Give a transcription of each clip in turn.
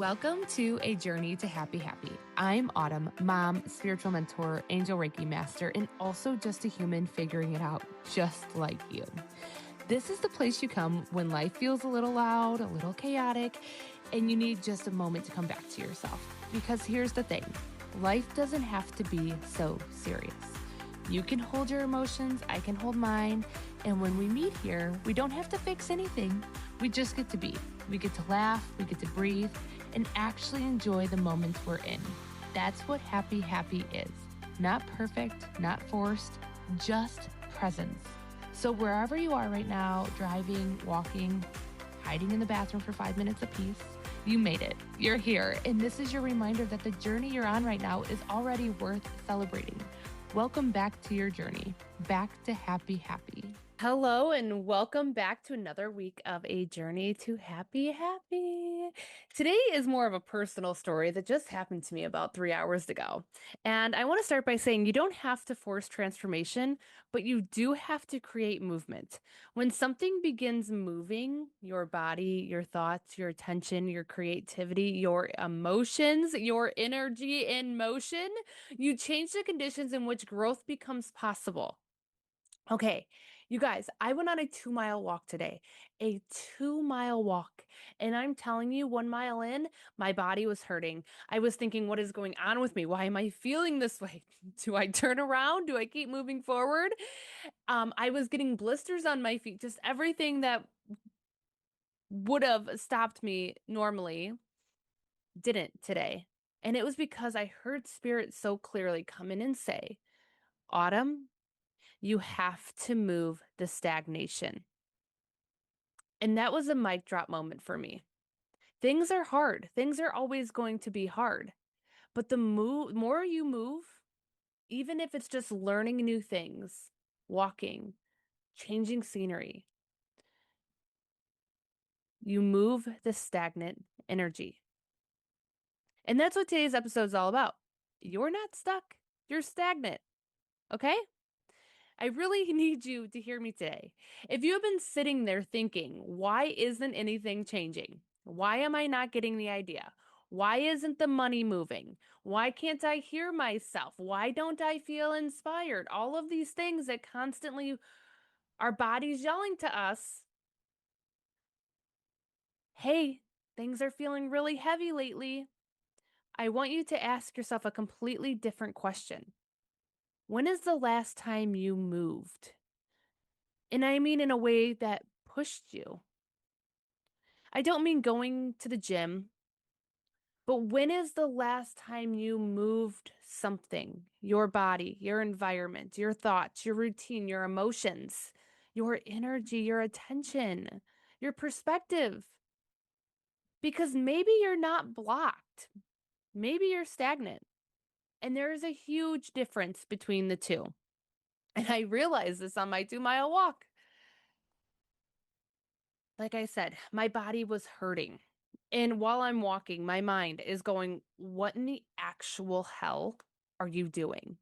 Welcome to A Journey to Happy Happy. I'm Autumn, mom, spiritual mentor, angel Reiki master, and also just a human figuring it out just like you. This is the place you come when life feels a little loud, a little chaotic, and you need just a moment to come back to yourself. Because here's the thing, life doesn't have to be so serious. You can hold your emotions, I can hold mine, and when we meet here, we don't have to fix anything. We just get to be. We get to laugh, we get to breathe, and actually enjoy the moments we're in. That's what happy is. Not perfect, not forced, just presence. So wherever you are right now, driving, walking, hiding in the bathroom for 5 minutes apiece, you made it. You're here. And this is your reminder that the journey you're on right now is already worth celebrating. Welcome back to your journey, back to happy. Hello, and welcome back to another week of A Journey to Happy. Today is more of a personal story that just happened to me about 3 hours ago. And I want to start by saying you don't have to force transformation, but you do have to create movement. When something begins moving, your body, your thoughts, your attention, your creativity, your emotions, your energy in motion, you change the conditions in which growth becomes possible. Okay, you guys, I went on a 2-mile walk today, a 2-mile walk. And I'm telling you, 1 mile in, my body was hurting. I was thinking, what is going on with me? Why am I feeling this way? Do I turn around? Do I keep moving forward? I was getting blisters on my feet, just everything that would have stopped me normally didn't today. And it was because I heard Spirit so clearly come in and say, Autumn, you have to move the stagnation. And that was a mic drop moment for me. Things are hard. Things are always going to be hard. But the more you move, even if it's just learning new things, walking, changing scenery, you move the stagnant energy. And that's what today's episode is all about. You're not stuck. You're stagnant. Okay? I really need you to hear me today. If you have been sitting there thinking, why isn't anything changing? Why am I not getting the idea? Why isn't the money moving? Why can't I hear myself? Why don't I feel inspired? All of these things that constantly our body's yelling to us, hey, things are feeling really heavy lately. I want you to ask yourself a completely different question. When is the last time you moved? And I mean in a way that pushed you. I don't mean going to the gym, but when is the last time you moved something? Your body, your environment, your thoughts, your routine, your emotions, your energy, your attention, your perspective. Because maybe you're not blocked. Maybe you're stagnant. And there is a huge difference between the two. And I realized this on my 2-mile walk. Like I said, my body was hurting. And while I'm walking, my mind is going, what in the actual hell are you doing?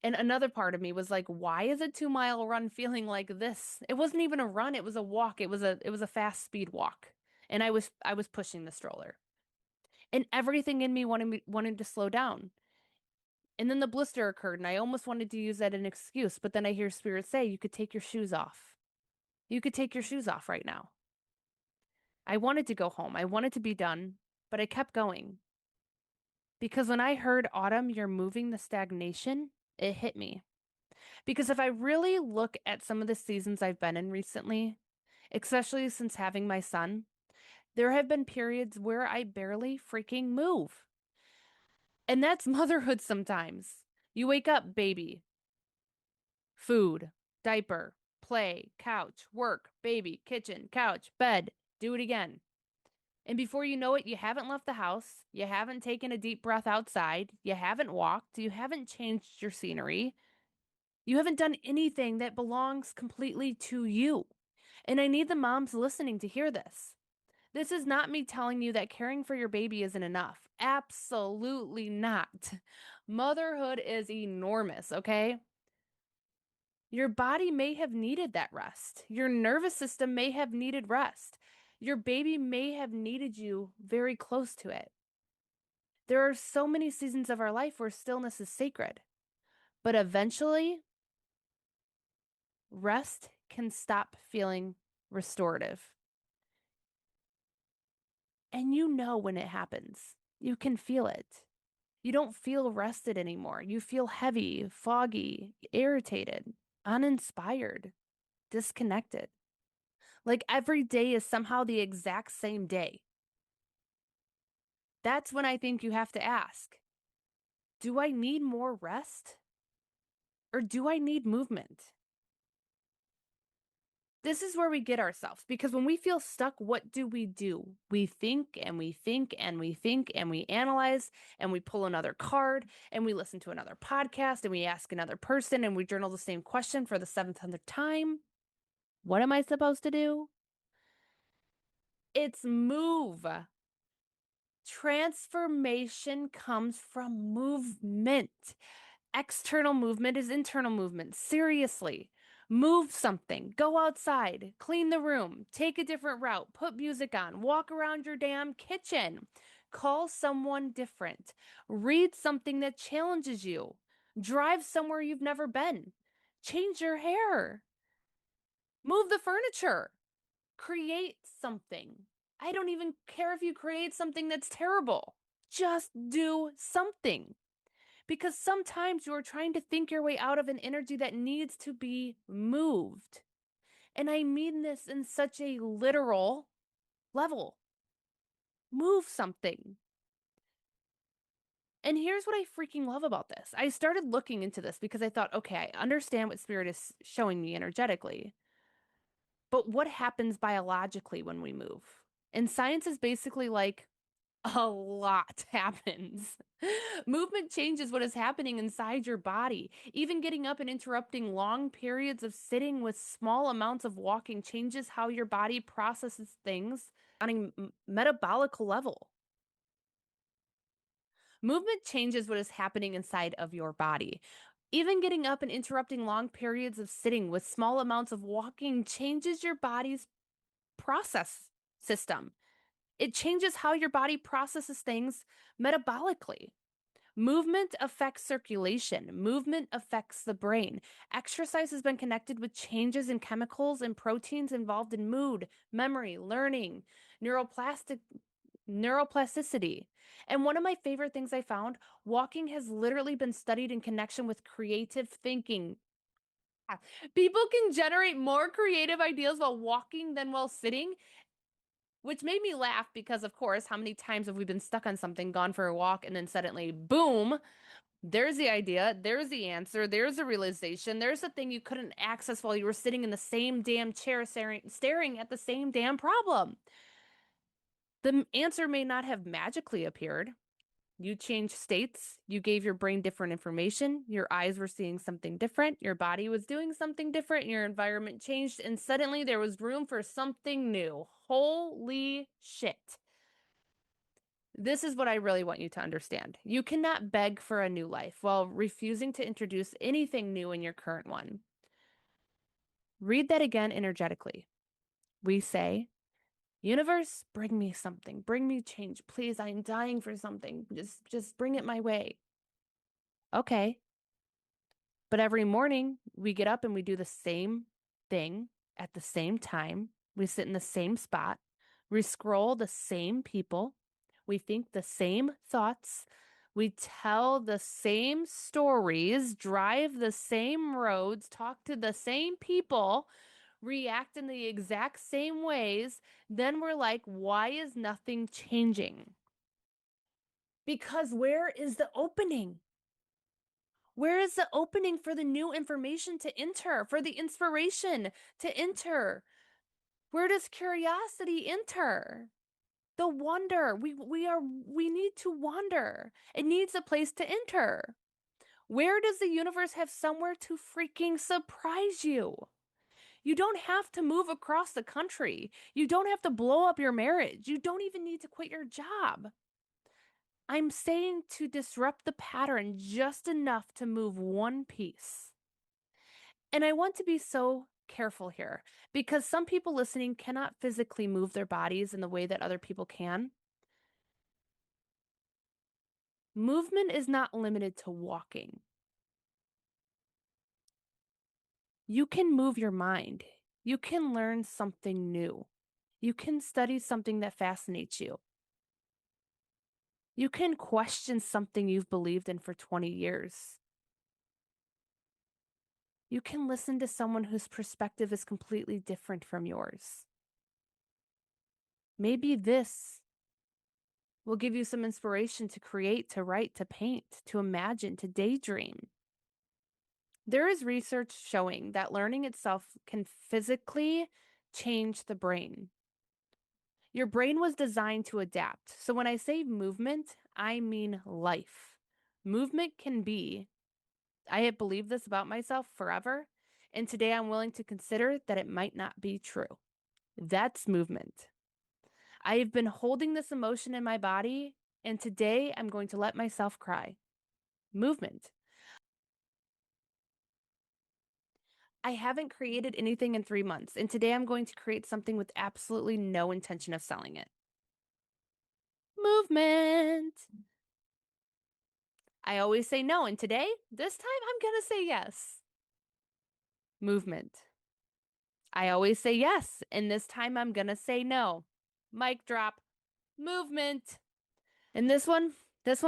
And another part of me was like, why is a 2-mile run feeling like this? It wasn't even a run, it was a walk. It was a fast speed walk. And I was pushing the stroller. And everything in me wanted to slow down. And then the blister occurred and I almost wanted to use that as an excuse, but then I hear Spirit say, you could take your shoes off. You could take your shoes off right now. I wanted to go home. I wanted to be done, but I kept going. Because when I heard, Autumn, you're moving the stagnation, it hit me. Because if I really look at some of the seasons I've been in recently, especially since having my son, there have been periods where I barely freaking move. And that's motherhood sometimes. You wake up, baby. Food, diaper, play, couch, work, baby, kitchen, couch, bed. Do it again. And before you know it, you haven't left the house, you haven't taken a deep breath outside, you haven't walked, you haven't changed your scenery, you haven't done anything that belongs completely to you. And I need the moms listening to hear this. This is not me telling you that caring for your baby isn't enough. Absolutely not. Motherhood is enormous, okay? Your body may have needed that rest. Your nervous system may have needed rest. Your baby may have needed you very close to it. There are so many seasons of our life where stillness is sacred, but eventually, rest can stop feeling restorative. And you know when it happens. You can feel it. You don't feel rested anymore. You feel heavy, foggy, irritated, uninspired, disconnected. Like every day is somehow the exact same day. That's when I think you have to ask, do I need more rest or do I need movement? This is where we get ourselves because when we feel stuck, what do? We think and we think and we think and we analyze and we pull another card and we listen to another podcast and we ask another person and we journal the same question for the 700th time. What am I supposed to do? It's move. Transformation comes from movement. External movement is internal movement. Seriously. Move something. Go outside. Clean the room. Take a different route. Put music on. Walk around your damn kitchen. Call someone different. Read something that challenges you. Drive somewhere you've never been. Change your hair. Move the furniture. Create something. I don't even care if you create something that's terrible. Just do something. Because sometimes you're trying to think your way out of an energy that needs to be moved. And I mean this in such a literal level. Move something. And here's what I freaking love about this. I started looking into this because I thought, okay, I understand what spirit is showing me energetically. But what happens biologically when we move? And science is basically like, a lot happens. Movement changes what is happening inside your body. Even getting up and interrupting long periods of sitting with small amounts of walking changes how your body processes things on a metabolic level. Movement changes what is happening inside of your body. Even getting up and interrupting long periods of sitting with small amounts of walking changes your body's process system. It changes how your body processes things metabolically. Movement affects circulation. Movement affects the brain. Exercise has been connected with changes in chemicals and proteins involved in mood, memory, learning, neuroplasticity. And one of my favorite things I found, walking has literally been studied in connection with creative thinking. People can generate more creative ideas while walking than while sitting, which made me laugh because, of course, how many times have we been stuck on something, gone for a walk, and then suddenly, boom, there's the idea, there's the answer, there's the realization, there's the thing you couldn't access while you were sitting in the same damn chair staring at the same damn problem. The answer may not have magically appeared. You changed states, you gave your brain different information, your eyes were seeing something different, your body was doing something different, your environment changed, and suddenly there was room for something new. Holy shit. This is what I really want you to understand. You cannot beg for a new life while refusing to introduce anything new in your current one. Read that again energetically. We say, Universe, bring me something. Bring me change. Please, I am dying for something. Just bring it my way. Okay. But every morning we get up and we do the same thing at the same time. We sit in the same spot. We scroll the same people. We think the same thoughts. We tell the same stories, drive the same roads, talk to the same people, react in the exact same ways. Then we're like, why is nothing changing? Because where is the opening? Where is the opening for the new information to enter, for the inspiration to enter? Where does curiosity enter? The wonder. We need to wander. It needs a place to enter. Where does the universe have somewhere to freaking surprise you? You don't have to move across the country. You don't have to blow up your marriage. You don't even need to quit your job. I'm saying to disrupt the pattern just enough to move one piece. And I want to be so careful here because some people listening cannot physically move their bodies in the way that other people can. Movement is not limited to walking. You can move your mind. You can learn something new. You can study something that fascinates you. You can question something you've believed in for 20 years. You can listen to someone whose perspective is completely different from yours. Maybe this will give you some inspiration to create, to write, to paint, to imagine, to daydream. There is research showing that learning itself can physically change the brain. Your brain was designed to adapt. So when I say movement, I mean life. Movement can be, I have believed this about myself forever, and today I'm willing to consider that it might not be true. That's movement. I have been holding this emotion in my body, and today I'm going to let myself cry. Movement. I haven't created anything in 3 months, and today I'm going to create something with absolutely no intention of selling it. Movement. I always say no, and this time, I'm going to say yes. Movement. I always say yes, and this time I'm going to say no. Mic drop. Movement. And this one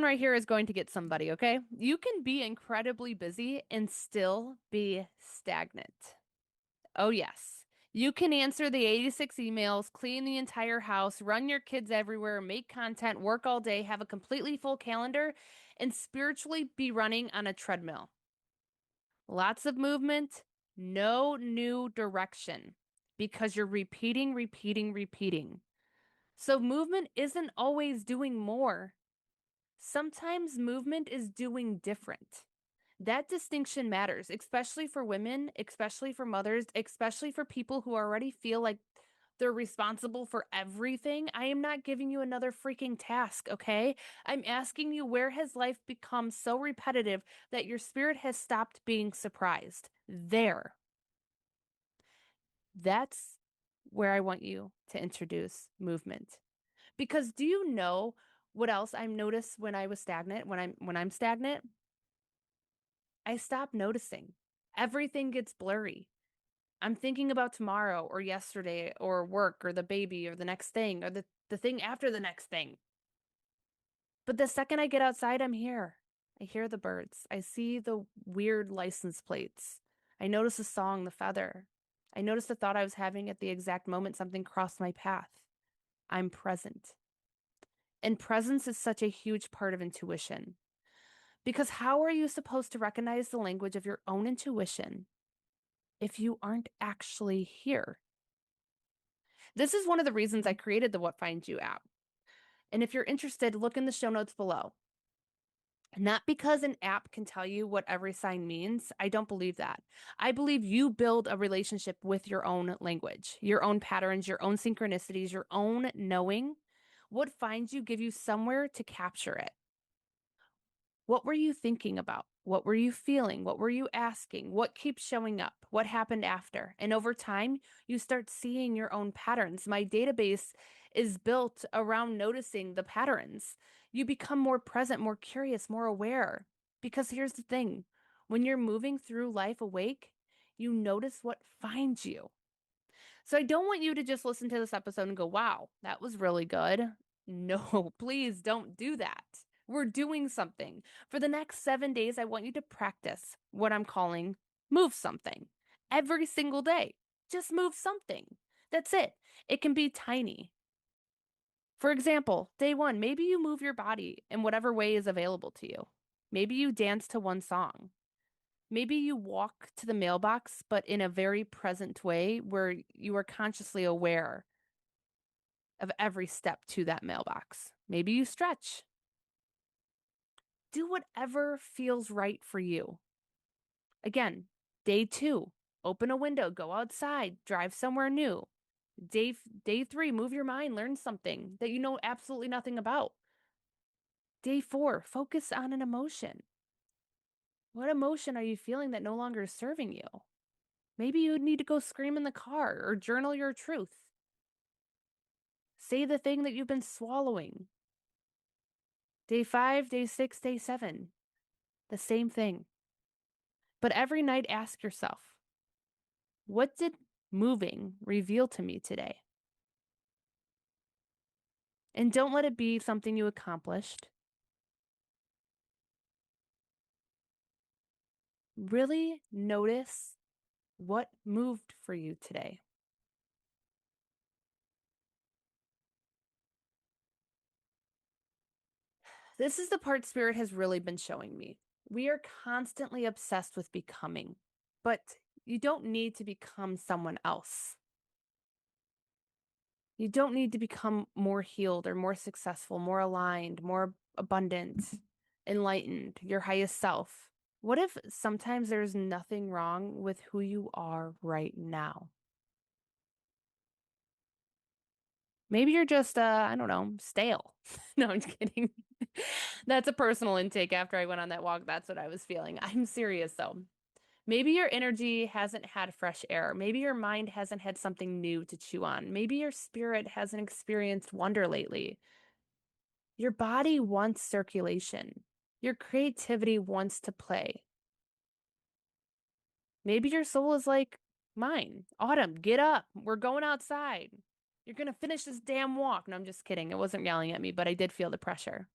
right here is going to get somebody, okay? You can be incredibly busy and still be stagnant. Oh, yes. You can answer the 86 emails, clean the entire house, run your kids everywhere, make content, work all day, have a completely full calendar, and spiritually be running on a treadmill. Lots of movement, no new direction because you're repeating, repeating, repeating. So movement isn't always doing more. Sometimes movement is doing different. That distinction matters, especially for women, especially for mothers, especially for people who already feel like they're responsible for everything. I am not giving you another freaking task, okay? I'm asking you, where has life become so repetitive that your spirit has stopped being surprised? There. That's where I want you to introduce movement. Because do you know what else I noticed when I was stagnant, when I'm stagnant? I stop noticing. Everything gets blurry. I'm thinking about tomorrow or yesterday or work or the baby or the next thing or the thing after the next thing. But the second I get outside, I'm here. I hear the birds. I see the weird license plates. I notice the song, the feather. I notice the thought I was having at the exact moment something crossed my path. I'm present. And presence is such a huge part of intuition. Because how are you supposed to recognize the language of your own intuition if you aren't actually here? This is one of the reasons I created the What Finds You app. And if you're interested, look in the show notes below. Not because an app can tell you what every sign means. I don't believe that. I believe you build a relationship with your own language, your own patterns, your own synchronicities, your own knowing. What finds you give you somewhere to capture it. What were you thinking about? What were you feeling? What were you asking? What keeps showing up? What happened after? And over time, you start seeing your own patterns. My database is built around noticing the patterns. You become more present, more curious, more aware. Because here's the thing, when you're moving through life awake, you notice what finds you. So I don't want you to just listen to this episode and go, wow, that was really good. No, please don't do that. We're doing something. For the next 7 days, I want you to practice what I'm calling move something every single day. Just move something. That's it. It can be tiny. For example, day one, maybe you move your body in whatever way is available to you. Maybe you dance to one song. Maybe you walk to the mailbox, but in a very present way where you are consciously aware of every step to that mailbox. Maybe you stretch. Do whatever feels right for you. Again, day two, open a window, go outside, drive somewhere new. Day three, move your mind, learn something that you know absolutely nothing about. Day four, focus on an emotion. What emotion are you feeling that no longer is serving you? Maybe you need to go scream in the car or journal your truth. Say the thing that you've been swallowing. Day 5, day 6, day 7, the same thing. But every night ask yourself, what did moving reveal to me today? And don't let it be something you accomplished. Really notice what moved for you today. This is the part Spirit has really been showing me. We are constantly obsessed with becoming, but you don't need to become someone else. You don't need to become more healed or more successful, more aligned, more abundant, enlightened, your highest self. What if sometimes there's nothing wrong with who you are right now? Maybe you're just, I don't know, stale. No, I'm just kidding. That's a personal intake after I went on that walk. That's what I was feeling. I'm serious though. Maybe your energy hasn't had fresh air. Maybe your mind hasn't had something new to chew on. Maybe your spirit hasn't experienced wonder lately. Your body wants circulation. Your creativity wants to play. Maybe your soul is like mine. Autumn, get up. We're going outside. You're going to finish this damn walk. No, I'm just kidding. It wasn't yelling at me, but I did feel the pressure.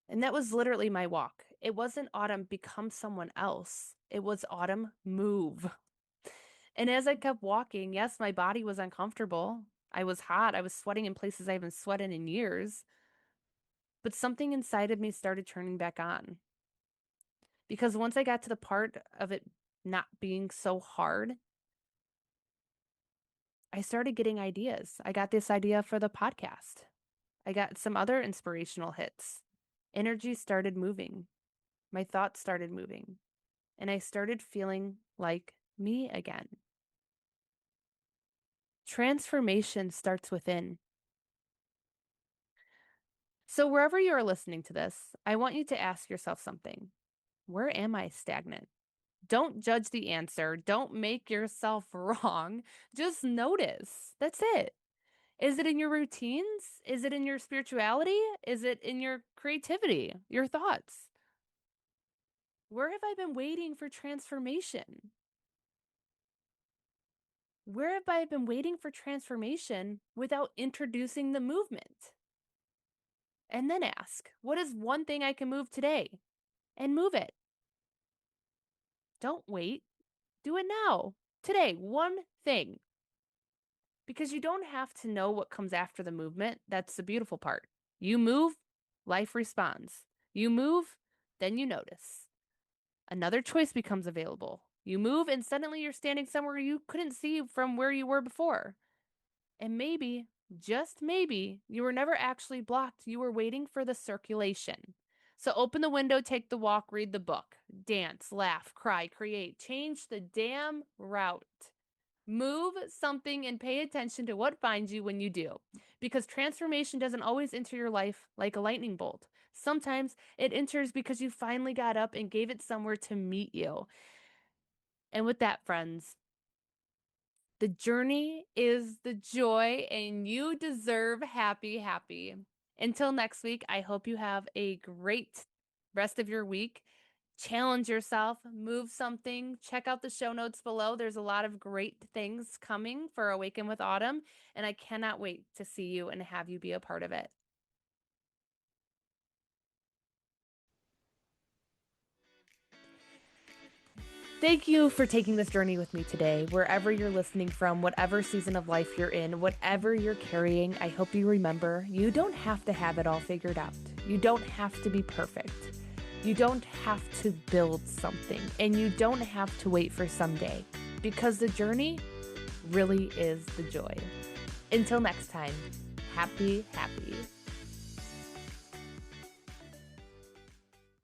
And that was literally my walk. It wasn't Autumn become someone else. It was Autumn move. And as I kept walking, yes, my body was uncomfortable. I was hot. I was sweating in places I haven't sweated in years. But something inside of me started turning back on. Because once I got to the part of it not being so hard, I started getting ideas. I got this idea for the podcast. I got some other inspirational hits. Energy started moving. My thoughts started moving. And I started feeling like me again. Transformation starts within. So wherever you are listening to this, I want you to ask yourself something. Where am I stagnant? Don't judge the answer. Don't make yourself wrong. Just notice. That's it. Is it in your routines? Is it in your spirituality? Is it in your creativity, your thoughts? Where have I been waiting for transformation? Where have I been waiting for transformation without introducing the movement? And then ask, what is one thing I can move today? And move it. Don't wait. Do it now. Today, one thing. Because you don't have to know what comes after the movement. That's the beautiful part. You move, life responds. You move, then you notice. Another choice becomes available. You move, and suddenly you're standing somewhere you couldn't see from where you were before. And maybe, just maybe, you were never actually blocked. You were waiting for the circulation. So open the window, take the walk, read the book, dance, laugh, cry, create, change the damn route. Move something and pay attention to what finds you when you do. Because transformation doesn't always enter your life like a lightning bolt. Sometimes it enters because you finally got up and gave it somewhere to meet you. And with that, friends, the journey is the joy, and you deserve happy, happy. Until next week, I hope you have a great rest of your week. Challenge yourself, move something. Check out the show notes below. There's a lot of great things coming for Awaken with Autumn, and I cannot wait to see you and have you be a part of it. Thank you for taking this journey with me today. Wherever you're listening from, whatever season of life you're in, whatever you're carrying, I hope you remember you don't have to have it all figured out. You don't have to be perfect. You don't have to build something, and you don't have to wait for someday, because the journey really is the joy. Until next time, happy, happy.